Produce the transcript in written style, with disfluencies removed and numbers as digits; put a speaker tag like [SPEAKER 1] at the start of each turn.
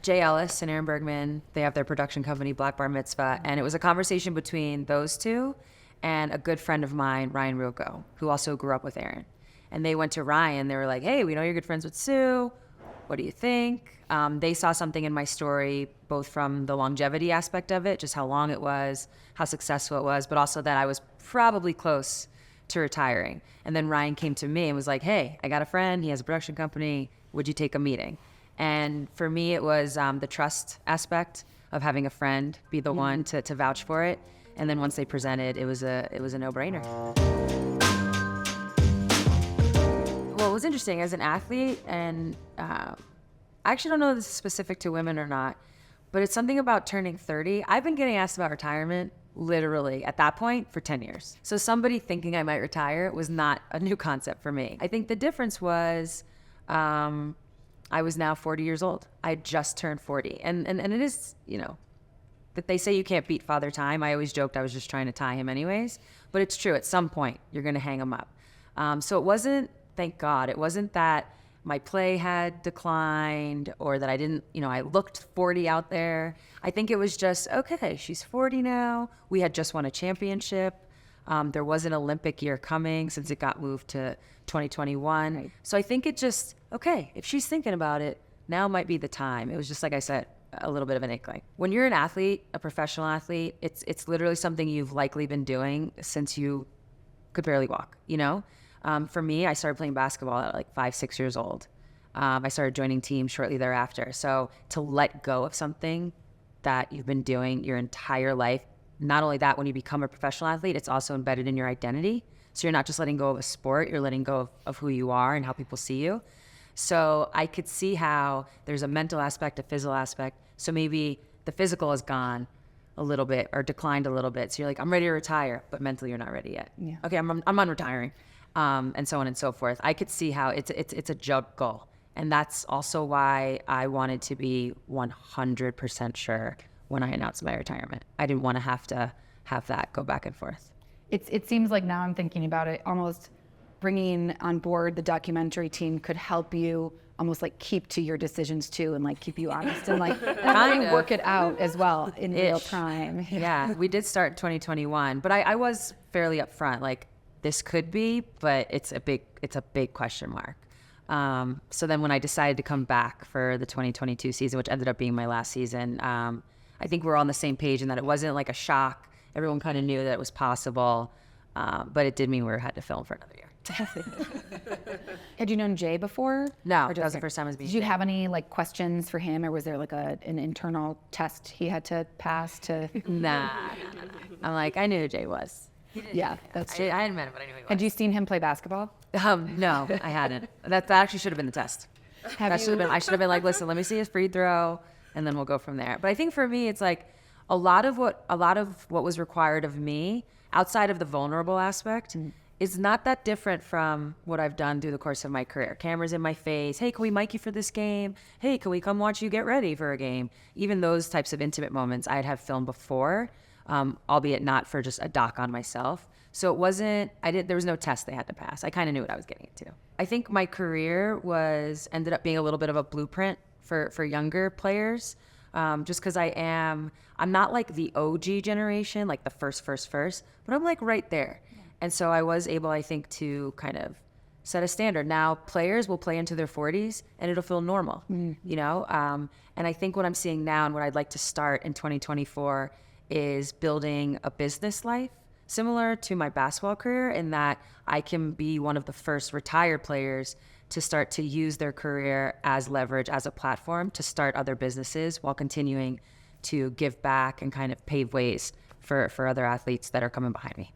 [SPEAKER 1] Jay Ellis and Aaron Bergman, they have their production company, Black Bar Mitzvah, and it was a conversation between those two and a good friend of mine, Ryan Ruocco, who also grew up with Aaron. And they went to Ryan. They were like, hey, we know you're good friends with Sue. What do you think? They saw something in my story, both from the longevity aspect of it, just how long it was, how successful it was, but also that I was probably close to retiring. And then Ryan came to me and was like, hey, I got a friend. He has a production company. Would you take a meeting? And for me, it was the trust aspect of having a friend be the one to vouch for it. And then once they presented, it was a no-brainer. Well, it was interesting as an athlete, and I actually don't know if this is specific to women or not, but it's something about turning 30. I've been getting asked about retirement literally at that point for 10 years. So somebody thinking I might retire was not a new concept for me. I think the difference was I was now 40 years old. I had just turned 40. And it is, that they say you can't beat Father Time. I always joked I was just trying to tie him anyways. But it's true. At some point, you're going to hang him up. So it wasn't, thank God, it wasn't that my play had declined or that I didn't, I looked 40 out there. I think it was just, okay, she's 40 now. We had just won a championship. There was an Olympic year coming since it got moved to 2021. Right. So I think it just, okay, if she's thinking about it, now might be the time. It was just, like I said, a little bit of an inkling. When you're an athlete, a professional athlete, it's literally something you've likely been doing since you could barely walk, For me, I started playing basketball at like 5-6 years old. I started joining teams shortly thereafter. So to let go of something that you've been doing your entire life, not only that, when you become a professional athlete, it's also embedded in your identity. So you're not just letting go of a sport, you're letting go of who you are and how people see you. So I could see how there's a mental aspect, a physical aspect. So maybe the physical is gone a little bit or declined a little bit. So you're like, I'm ready to retire, but mentally you're not ready yet. Yeah. Okay, I'm on retiring, and so on and so forth. I could see how it's a juggle. And that's also why I wanted to be 100% sure when I announced my retirement. I didn't want to have that go back and forth.
[SPEAKER 2] It seems like now I'm thinking about it, almost bringing on board the documentary team could help you almost like keep to your decisions too, and like keep you honest and like and work it out as well in real time.
[SPEAKER 1] Yeah, we did start in 2021, but I was fairly upfront, like this could be, but it's a big question mark. So then when I decided to come back for the 2022 season, which ended up being my last season, I think we're on the same page in that it wasn't like a shock. Everyone kind of knew that it was possible, but it did mean we had to film for another year.
[SPEAKER 2] Had you known Jay before?
[SPEAKER 1] No, that was the first time I was being.
[SPEAKER 2] Did you have any like questions for him, or was there like an internal test he had to pass to?
[SPEAKER 1] Nah. I'm like, I knew who Jay was.
[SPEAKER 2] Yeah, that's true.
[SPEAKER 1] I hadn't met him, but I knew he was.
[SPEAKER 2] Had you seen him play basketball?
[SPEAKER 1] No, I hadn't. That actually should have been the test. I should have been like, listen, let me see his free throw, and then we'll go from there. But I think for me, it's like a lot of what was required of me outside of the vulnerable aspect is not that different from what I've done through the course of my career. Cameras in my face. Hey, can we mic you for this game? Hey, can we come watch you get ready for a game? Even those types of intimate moments I'd have filmed before, albeit not for just a doc on myself. So it wasn't, there was no test they had to pass. I kind of knew what I was getting into. I think my career ended up being a little bit of a blueprint for younger players. Just because I'm not like the OG generation, like the first, but I'm like right there. And so I was able, I think, to kind of set a standard. Now players will play into their 40s and it'll feel normal, And I think what I'm seeing now and what I'd like to start in 2024 is building a business life similar to my basketball career, in that I can be one of the first retired players to start to use their career as leverage, as a platform to start other businesses while continuing to give back and kind of pave ways for other athletes that are coming behind me.